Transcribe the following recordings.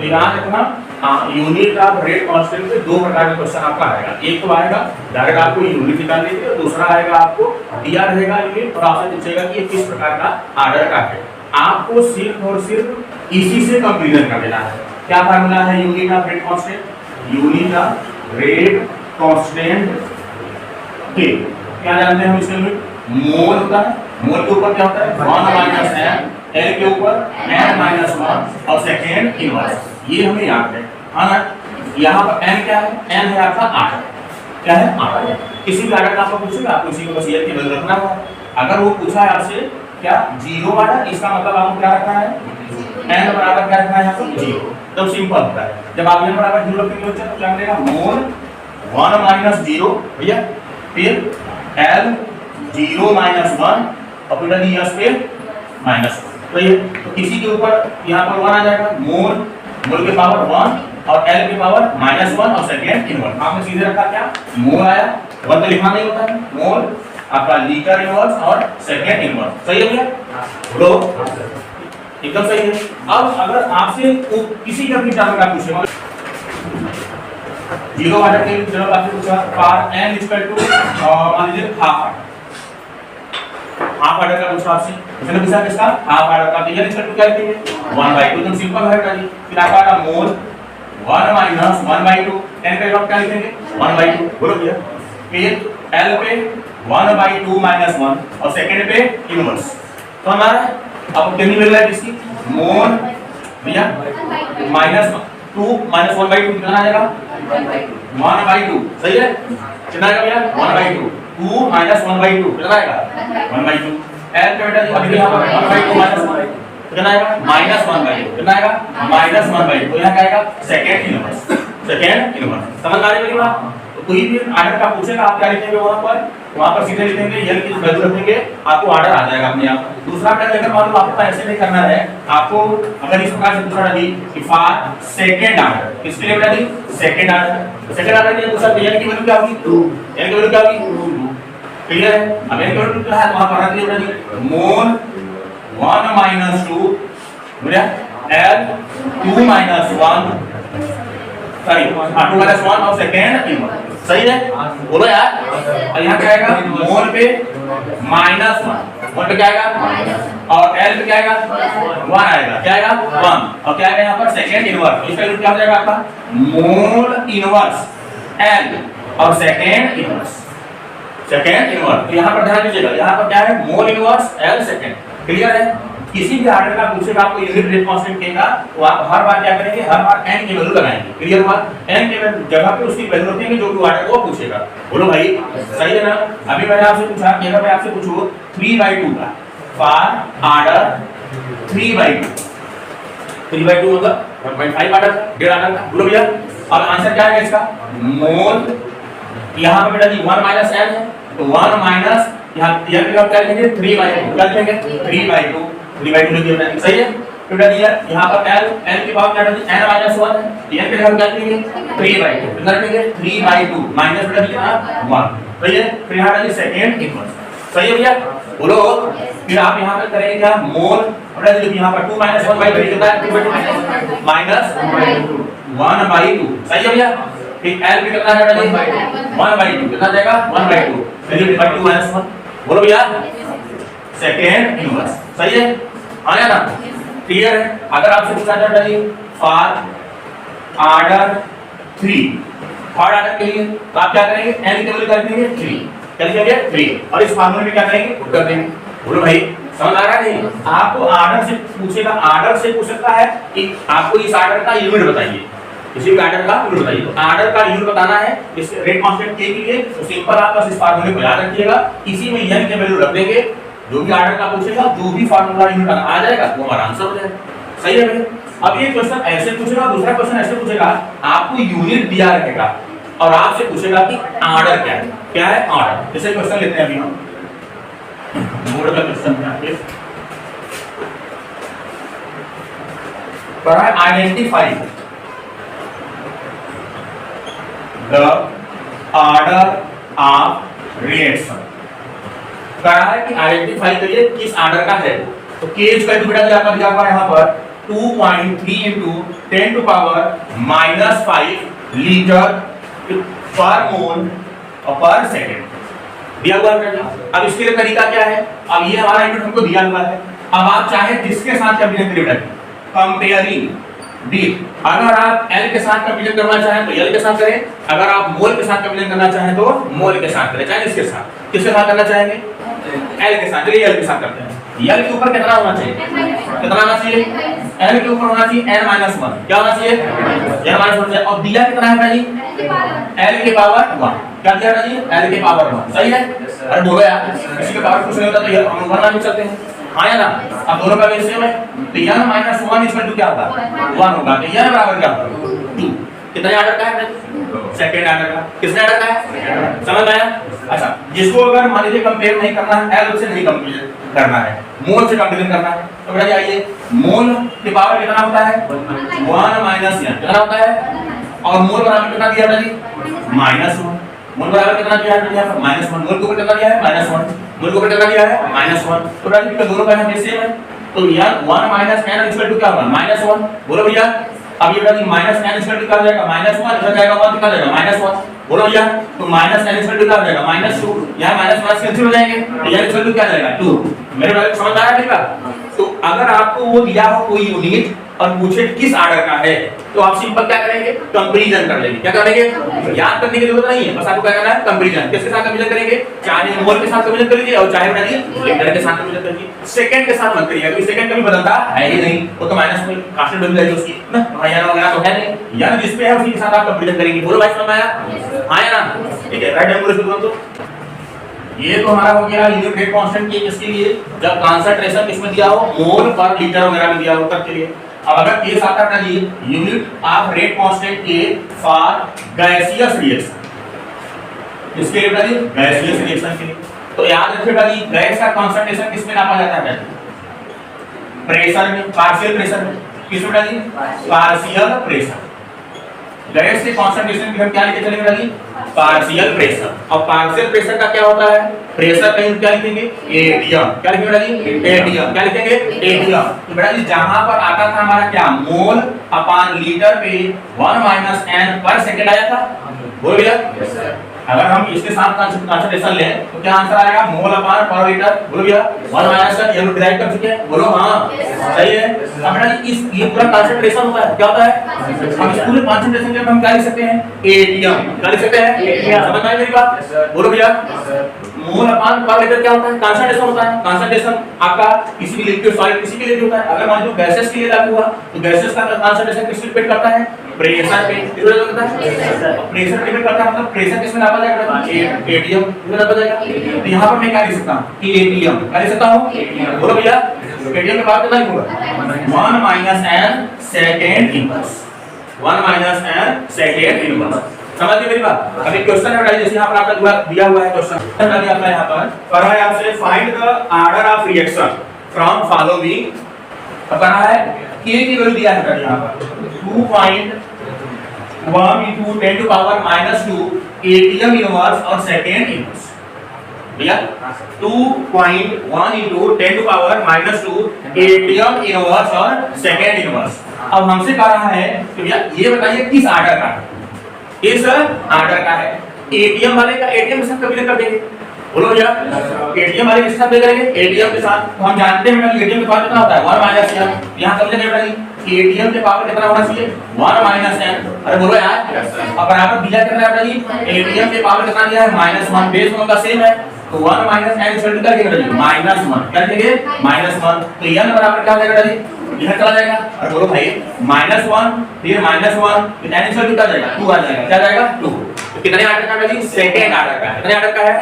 तो यहाँ देखना यूनिट ऑफ रेट कांस्टेंट पे दो प्रकार का क्वेश्चन आपका आएगा। एक तो आएगा डायरेक्ट आपको यूनिट निकालने के लिए, दूसरा आएगा आपको दिया रहेगा यूनिट और आपसे पूछेगा कि ये किस प्रकार का आर्डर का है। आपको सिर्फ और सिर्फ इसी से कंपेरिजन कर देना है। क्या फार्मूला है unit of rate constant? Unit of rate constant के क्या जानते हैं हम इसके लिए? मोल होता है, मोल के ऊपर क्या होता है 1 माइनस n, एल के ऊपर n माइनस 1 और सेकेंड इनवर्स। ये हमें याद है ना। यहाँ पर n क्या है? n है आपका आर्डर। क्या है? आर्डर। किसी भी आर्डर का आपको पूछेगा, आपको इसी को बस ये की वैल्यू रखना है। अगर वो पूछा है आपसे क्या 0 आर्डर, इसका मतलब आपको क्या रखना है? n बराबर क्या रखना है यहाँ पर 0। तो सिंपल होता है। जब आप n बराबर 0 रखेंगे बच्चा तो क्या मिलेगा? मोल 1 माइनस 0 भैया, फिर l 0 माइनस 1 और फिर यस पे माइनस 1। तो ये किसी के ऊपर यहाँ पर 1 आ जाएगा, मोल मोल के पावर 1 और l के पावर माइनस 1 और सेकेंड इनवर्स। आपने सीधे रखा क्या? मोल आया, 1 तो लिखना नहीं होता है, मोल आपका लीटर इनवर्स और सेकेंड इनवर्स। सही है भैया? बोलो एकदम सही है। अब अगर आपसे किसी का भी टर्म का पूछे, मतलब 0 आर्डर के जब आपसे पूछा पावर n इक्वल टू मान लीजिए हाफ आर्डर का पूछा आपसे, इसने पूछा किसका? हाफ आर्डर का। तो n इक्वल टू क्या लिखेंगे? 1/2। तो सिंपल है बेटा जी। फिर आपका मोल 1 माइनस 1/2, n का जवाब क्या लिखेंगे? 1/2। बोलो भैया। फिर l पे 1/2 माइनस 1 और सेकंड पे इनवर्स। तो हमारा अब कितनी मिल रहा है इसकी? मोल भैया माइनस 2 माइनस 1/2 कितना आ जाएगा? 1/2। सही है? कितना आएगा भैया? 1/2। 2 माइनस 1/2 कितना आएगा? 1/2। l का बेटा जी अभी यहाँ पर 1/2 माइनस 1/2 कितना आएगा? माइनस 1/2 कितना आएगा? माइनस 1/2। तो यहाँ क्या आएगा? Second inverse. Second inverse. समझ आ रही है मेरी बात? तो कोई भी आर्डर का पूछेगा आप क्या लिखेंगे वहां पर सीधे लिखेंगे l की वैल्यू रखेंगे, आपको आर्डर आ जाएगा अपने आप। दूसरा क्या अगर मान लो आपको ऐसे नहीं करना है, आपको अगर इस प्रकार से पूछा है कि फॉर सेकंड आर्डर, किसके लिए बेटा जी? Second order. सेकंड आर्डर के लिए पूछा l की वैल्यू क्या होगी? 2। l की वैल्यू क्या होगी? 2। क्लियर है? अब l की वैल्यू क्या है वहां पर रख दिया बेटा जी, मोल 1 माइनस 2 बोलिए l 2 माइनस 1 सॉरी 2 माइनस 1 और सेकंड इनवर्स। सही है? बोलो यार। और यहाँ क्या आएगा? मोल पे माइनस 1, मोल पे क्या आएगा? और l पे क्या आएगा? 1 आएगा। क्या आएगा? 1। और क्या आएगा यहाँ पर? Second inverse. इसका रूट क्या हो जाएगा आपका? मोल इनवर्स l और सेकंड इनवर्स। Second inverse. तो यहाँ पर ध्यान दीजिएगा, यहाँ पर क्या है? Mole inverse l second. Clear है? किसी भी आर्डर का पूछेगा आपको यूनिट रेट कांस्टेंट देगा, तो आप हर बार क्या करेंगे? हर बार n की वैल्यू लगाएंगे। क्लियर हुआ? n के जगह पे उसकी वैल्यू रखेंगे जो भी आर्डर को पूछेगा। बोलो भाई सही है ना? अभी मैंने आपसे पूछा कि अगर मैं आपसे पूछूं 3/2 का फॉर आर्डर 3/2 मतलब 1.5 आर्डर, डेढ़ आर्डर का। बोलो भैया अब आंसर क्या है इसका? मोल यहाँ पे बेटा जी 1 माइनस n है, तो 1 माइनस यहाँ n का क्या लिखेंगे? 3/2 क्या लिखेंगे? 3/2 लिख दिया मैंने। सही है? तो बेटा दिया यहाँ पर l की पावर क्या है? n माइनस 1 है, n के जगह क्या लिखेंगे? 3/2 कितना लिखेंगे? 3/2 माइनस बेटा दिया 1। सही है? फिर यहाँ पे सेकंड इनवर्स। सही है भैया? बोलो। फिर आप यहाँ पे करेंगे क्या? मोल बेटा जी यहाँ पर 2 माइनस 1/2 कितना है? 2/2 माइनस 1/2। सही है भैया? फिर l भी कितना है बेटा जी? 1/2 कितना जाएगा? 1/2 फिर 2 माइनस 1। बोलो भैया सेकंड इनवर्स। सही है? आया ना? क्लियर है? अगर आपसे पूछा जाता है फॉर आर्डर 3, फॉर आर्डर के लिए तो आप क्या करेंगे? n की वैल्यू कर देंगे 3, क्या लिखेंगे? 3 और इस फार्मूले में क्या करेंगे? पुट कर देंगे। बोलो भाई समझ आ रहा है? नहीं आपको आर्डर से पूछेगा, आर्डर से पूछ सकता है कि आपको इस आर्डर का यूनिट बताइए, किसी भी आर्डर का यूनिट बताइए। तो आर्डर का यूनिट बताना है इस रेट कांस्टेंट के लिए, तो सिंपल आप बस इस फार्मूले को याद रखिएगा, इसी में n की वैल्यू रख देंगे, जो भी आर्डर का पूछेगा जो भी फार्मूला यूनिट आ जाएगा वो हमारा आंसर हो जाएगा। सही है भैया? अब ये क्वेश्चन ऐसे पूछेगा, दूसरा क्वेश्चन ऐसे पूछेगा, आपको यूनिट दिया रहेगा और आपसे पूछेगा कि आर्डर क्या है? क्या है आर्डर? जैसे क्वेश्चन लेते हैं अभी हम बोर्ड का क्वेश्चन है, पर identify the order of reaction. कहा है कि आइडेंटिफाई करिए किस ऑर्डर का है। तो केज का बेटा आपका दिया हुआ है यहाँ पर 2.3 into 10 to power -5 लीटर पर मोल और पर सेकेंड दिया हुआ है। अब इसके लिए तरीका क्या है? अब ये हमारा इनपुट हमको दिया हुआ है। अब आप चाहे जिसके साथ कंपेयर करिए बेटा, कंपेयरिंग डी, अगर आप L के साथ कंपेयर करना चाहें तो L के साथ करें, अगर आप मोल के साथ कंपेयर करना चाहें तो मोल के साथ करें, चाहे इसके साथ। किसके साथ करना चाहेंगे? L के साथ। चलिए L के साथ करते हैं। L के ऊपर कितना होना चाहिए? कितना होना चाहिए? L के ऊपर होना चाहिए n-1। क्या होना चाहिए? n-1 चाहिए। और दिया कितना है भाई? L के पावर 1। क्या दिया है जी? L के पावर 1। सही है? अरे बोलो यार, किसी के पावर कुछ नहीं होता तो ये हम वरना भी चलते हैं। हाँ या ना? अब दोनों का वैसे में तो n - 1 इक्वल टू क्या होगा? 1 होगा। तो n बराबर क्या होगा? 2। कितने ऑर्डर का है? सेकंड ऑर्डर का। किसने ऑर्डर का है? समझ आया? अच्छा, जिसको अगर मान लीजिए कंपेयर नहीं करना है, L से नहीं कंपेयर करना है, मोल से कंपेयर करना है, तो बेटा आइए, मोल की पावर कितना होता है? 1 - n। कितना होता है? और मोल बराबर कितना दिया है जी? -1। मोल बराबर कितना दिया है? -1। मोल को कितना दिया है? -1। मोल को कितना दिया है? -1। तो बेटा ये दोनों का हम सेम है। तो यार 1 - n इक्वल टू क्या होगा? -1। बोलो भैया। अब ये बेटा -n इक्वल टू क्या हो जाएगा? -1 इधर जाएगा 1 कितना जाएगा? -1। बोलो भैया। तो -n इक्वल टू क्या हो जाएगा? -2। यहां -1 कैंसिल हो जाएंगे तो यहां इक्वल टू क्या जाएगा? 2। मेरे बात समझ आ रहा है मेरी बात? तो अगर आपको वो दिया हो कोई यूनिट और पूछे किस ऑर्डर का है, तो आप सिंपल क्या करेंगे? कंपैरिजन कर लेंगे। क्या करेंगे? याद करने की जरूरत नहीं है, बस आपको क्या करना है? कंपैरिजन। किसके साथ कंपैरिजन करेंगे? चाहे मोल के साथ कंपैरिजन कर लीजिए और चाहे बेटा जी लीटर के साथ कंपैरिजन कर लीजिए। सेकंड के साथ मत करिए, क्योंकि सेकंड कभी बदलता है ही नहीं, वो तो माइनस में कांस्टेंट वैल्यू है उसकी ना, या वगैरह तो है नहीं, या जिस पे है उसी के साथ आप कंपैरिजन करेंगे। बोलो भाई समझ आया? हां या ना? ठीक है, राइट हैंड बोलो तो ये तो हमारा हो गया यूनिट रेट कांस्टेंट के इसके लिए, जब कंसंट्रेशन किसमें दिया हो? मोल पर लीटर वगैरह में दिया हो तब के लिए। अब अगर केस आता है जी यूनिट ऑफ रेट कांस्टेंट के फॉर गैसियस रिएक्शन, इसके लिए बताइए गैसियस रिएक्शन के लिए, तो याद रखिएगा जी गैस का कंसंट्रेशन किसमें नापा जाता है? प्रेशर में, पार्शियल प्रेशर में। किसमें बताइए? Partial pressure. गैस के कंसंट्रेशन की हम क्या लिखे चलेंगे जी? Partial pressure. और पार्शियल प्रेशर का क्या होता है? प्रेशर का यूनिट क्या लिखेंगे? एटीएम। क्या लिखेंगे बेटा जी? एटीएम। क्या लिखेंगे? एटीएम। तो बेटा जी जहां पर आता था हमारा क्या? मोल अपॉन लीटर पे 1 - n पर सेकंड आया था। बोल भैया। अगर हम इसके साथ कंसंट्रेशन लें तो क्या आंसर आएगा? मोल अपॉन पर लीटर। बोलो भैया 1 - n ये लोग डिराइव कर चुके हैं। बोलो हां सही है। अब बेटा इस ये पूरा कंसंट्रेशन होता है, क्या होता है? हम इस पूरे कंसंट्रेशन के हम क्या लिख सकते हैं? एटीएम। क्या लिख सकते हैं? एटीएम। समझ में आई मेरी बात? बोलो भैया। मोल अपॉन पर लीटर क्या होता है? कंसंट्रेशन होता है। कंसंट्रेशन आपका किसी भी लिक्विड सॉलिड किसी के लिए भी होता है। अगर मान लो गैसेस के लिए लागू हुआ तो गैसेस का कंसंट्रेशन किस पे डिपेंड करता है? प्रेशर पे डिपेंड करता है। प्रेशर डिपेंड करता है, मतलब प्रेशर किसमें नापा जाएगा? एटीएम में नापा जाएगा। तो यहां पर मैं क्या लिख सकता हूं? कि एटीएम। क्या लिख सकता हूं? बोलो भैया एटीएम के बाद कितना लिखूंगा? 1 - n second inverse. 1 - n second inverse. समझ गए मेरी बात? अभी क्वेश्चन है बेटा, जैसे यहां पर आपका दिया हुआ है क्वेश्चन, बता दिया आपका यहां पर कहा है आपसे find the order of reaction from following. अब कहा है k की वैल्यू दिया है बेटा यहां पर 2.1 into 10 to power -2 ATM inverse और सेकंड इनवर्स। भैया 2.1 into 10 to power -2 ATM inverse और सेकंड इनवर्स। अब हमसे कह रहा है कि भैया ये बताइए किस ऑर्डर का है? इस ऑर्डर का है। एटीएम वाले का एटीएम के साथ कंपेयर कर देंगे। बोलो भैया एटीएम वाले के साथ कंपेयर करेंगे। एटीएम के साथ तो हम जानते हैं कि एटीएम के पावर कितना होता है? 1 - n। यहां समझेंगे बेटा जी एटीएम के पावर कितना होना चाहिए? 1 - n। अरे बोलो यार। अब बराबर दिया कितना है बेटा जी? एटीएम के पावर कितना दिया है? -1। बेस में उनका सेम है तो 1 - n इक्वल टू क्या लिखेंगे बेटा जी? -1। क्या लिखेंगे? -1। तो n बराबर क्या हो जाएगा बेटा जी? यह चला जाएगा। और बोलो भाई -1 फिर -1 फिर n इक्वल टू क्या जाएगा? 2 आ जाएगा। क्या जाएगा? 2। तो कितने ऑर्डर का है जी? सेकंड ऑर्डर का है। कितने ऑर्डर का है?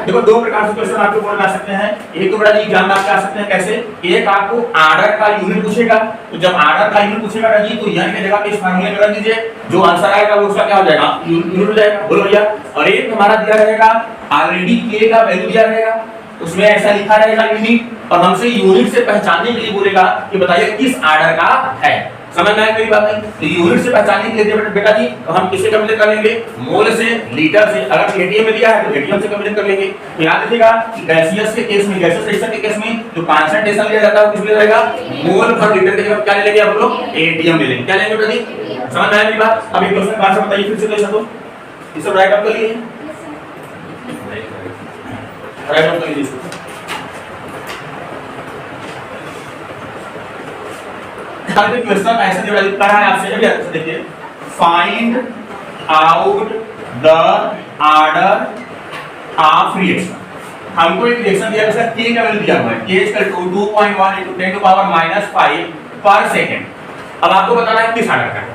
देखो दो प्रकार से क्वेश्चन आपको बोल ला सकते हैं। एक तो बड़ा जी एग्जाम में आप कर सकते हैं कैसे? एक आपको ऑर्डर का यूनिट पूछेगा, तो जब ऑर्डर का यूनिट पूछेगा जी तो n की जगह पे इस फार्मूले में रख दीजिए, जो आंसर आएगा वो उसका क्या हो जाएगा? यूनिट हो जाएगा। बोलो भैया। और एक हमारा दिया रहेगा ऑलरेडी k का वैल्यू दिया रहेगा, उसमें ऐसा लिखा रहेगा यूनिट, और हमसे यूनिट से पहचानने के लिए बोलेगा कि बताइए किस ऑर्डर का है। समझ में आया मेरी बात नहीं? तो यूनिट से पहचानने के लिए बेटा जी तो हम किससे कंपेयर कर लेंगे? मोल से, लीटर से। अगर एटीएम में दिया है तो एटीएम से कंपेयर कर लेंगे। तो याद रखिएगा कि गैसियस के केस में, गैसियस रिएक्शन के केस में जो कंसंट्रेशन लिया जाता है वो किस लिए रहेगा? मोल पर लीटर के जगह क्या ले लेंगे आप लोग? एटीएम ले लेंगे। क्या लेंगे बेटा जी? समझ में आया मेरी बात? अब एक क्वेश्चन बात से बताइए फिर से क्वेश्चन को इसे राइट अप कर लिए, राइट अप कर लीजिए इसको। क्वेश्चन ऐसे दिया है आपसे, अभी देखिए, find out the order of reaction. हमको एक रिएक्शन दिया है, k का वैल्यू दिया हुआ है, k इक्वल टू 2.1 × 10⁻⁵ पर सेकंड। अब आपको बताना है किस ऑर्डर का है,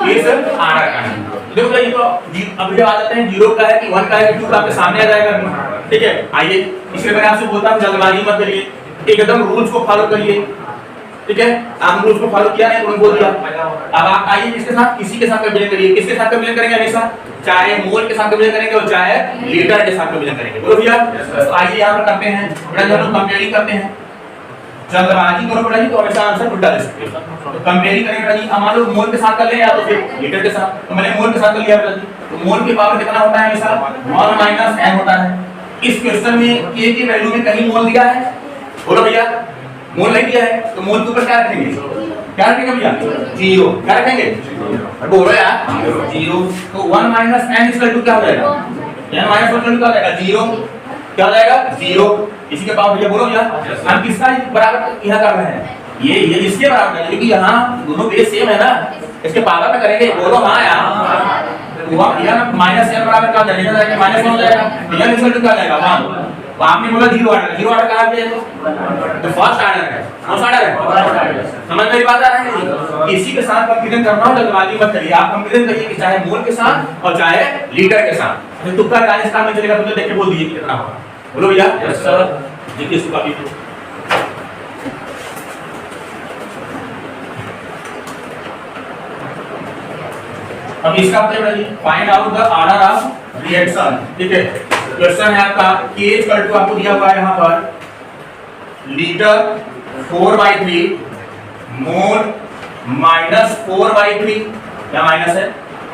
किस ऑर्डर का है। देखो ये तो अब जब आ जाते हैं 0 का है कि 1 का है कि 2 का, आपके सामने आ जाएगा। ठीक है, आइए इसलिए मैंने आपसे बोलता हूं जल्दबाजी मत करिए, एकदम रूल्स को फॉलो करिए। ठीक है, आप रूल्स को फॉलो किया नहीं तो बोल दिया। अब आप आइए इसके साथ, किसी के साथ कंपेयर करिए। किसके साथ कंपेयर करेंगे? हमेशा चाहे मोल के साथ कंपेयर करेंगे और चाहे लीटर के साथ कंपेयर करेंगे। बोलो भैया, तो आइए यहां पर करते हैं बेटा, जब हम कंपेयरिंग करते हैं जल्दबाजी करो बेटा जी तो हमेशा आंसर उल्टा दे सकते हो। तो कंपेयरिंग करेंगे बेटा जी, मान लो मोल के साथ कर ले या तो फिर लीटर के साथ। तो मैंने मोल के साथ कर लिया बेटा जी, तो मोल की पावर कितना होता है? हमेशा 1 - n होता है। इस क्वेश्चन में k की वैल्यू में कहीं मोल दिया है? बोलो भैया, मोल नहीं दिया है तो मोल के ऊपर क्या रखेंगे? क्या रखेंगे भैया? 0। क्या रखेंगे? बोलो यार 0। तो 1 - n = क्या हो जाएगा? n - 1 = क्या हो जाएगा? 0। क्या हो जाएगा? 0। इसी के पावर भैया बोलो भैया, हम किसका बराबर यहां कर रहे हैं? ये इसके बराबर है क्योंकि यहां दोनों बेस सेम है ना, इसके पावर में करेंगे। बोलो हां यार, हुआ भैया -n बराबर क्या हो जाएगा? -1 हो जाएगा। n = क्या हो जाएगा? 1। तो आपने बोला 0 ऑर्डर, 0 ऑर्डर कहां पे है? तो फर्स्ट ऑर्डर है, कौन सा ऑर्डर है? समझ मेरी बात आ रहा है? किसी के साथ कंपेयर करना हो जल्दबाजी मत करिए, आप कंपेयर करिए कि चाहे मोल के साथ और चाहे लीटर के साथ। तो तुक्का गाइस काम में चलेगा तो देख के बोल दीजिए कितना होगा। बोलो भैया। Yes sir. देखिए इसको कॉपी करो। अब इसका मतलब find out the order of reaction. ठीक है, क्वेश्चन है आपका k इक्वल टू आपको दिया हुआ है यहां पर लीटर 4/3 मोल -4/3, क्या माइनस है,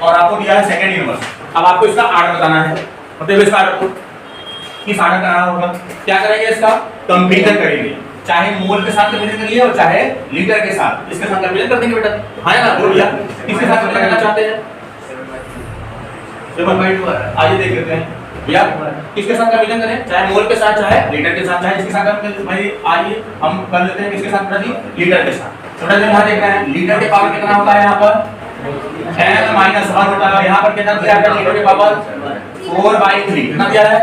और आपको दिया है सेकंड इनवर्स। अब आपको इसका ऑर्डर बताना है, मतलब इसका ऑर्डर को किस ऑर्डर कराना होगा? क्या करेंगे? इसका कंपेरिजन करेंगे, चाहे मोल के साथ कंपेरिजन करिए और चाहे लीटर के साथ, इसके साथ कंपेरिजन कर देंगे बेटा। हां ना बोलो भैया, किसके साथ कंपेयर करना चाहते हैं? 7/2। आइए देख लेते हैं भैया, किसके साथ कंपेरिजन करें? चाहे मोल के साथ, चाहे लीटर के साथ, चाहे इसके साथ कंपेरिजन। भाई आइए हम कर लेते हैं किसके साथ बेटा जी? लीटर के साथ। थोड़ा सा यहां देख रहे हैं लीटर के पावर कितना होता है? यहां पर n - 1 होता है। यहां पर कितना दिया है? लीटर के पावर 4/3 कितना दिया है?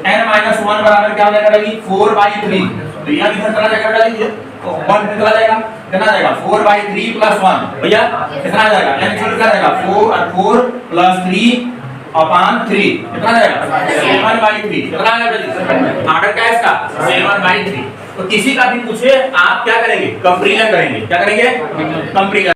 n - 1 बराबर क्या हो जाएगा बेटा जी? 4/3। तो यहां कितना चला जाएगा बेटा जी? तो 1 चला जाएगा, कितना जाएगा? 4/3 + 1 भैया कितना आ जाएगा? n = क्या जाएगा? 4 + 3/3 कितना जाएगा? 7/3। कितना आएगा बेटा जी? ऑर्डर क्या है इसका? 7/3। तो किसी का भी पूछे आप क्या करेंगे? कंपेरिजन करेंगे। क्या करेंगे? कंपेरिजन।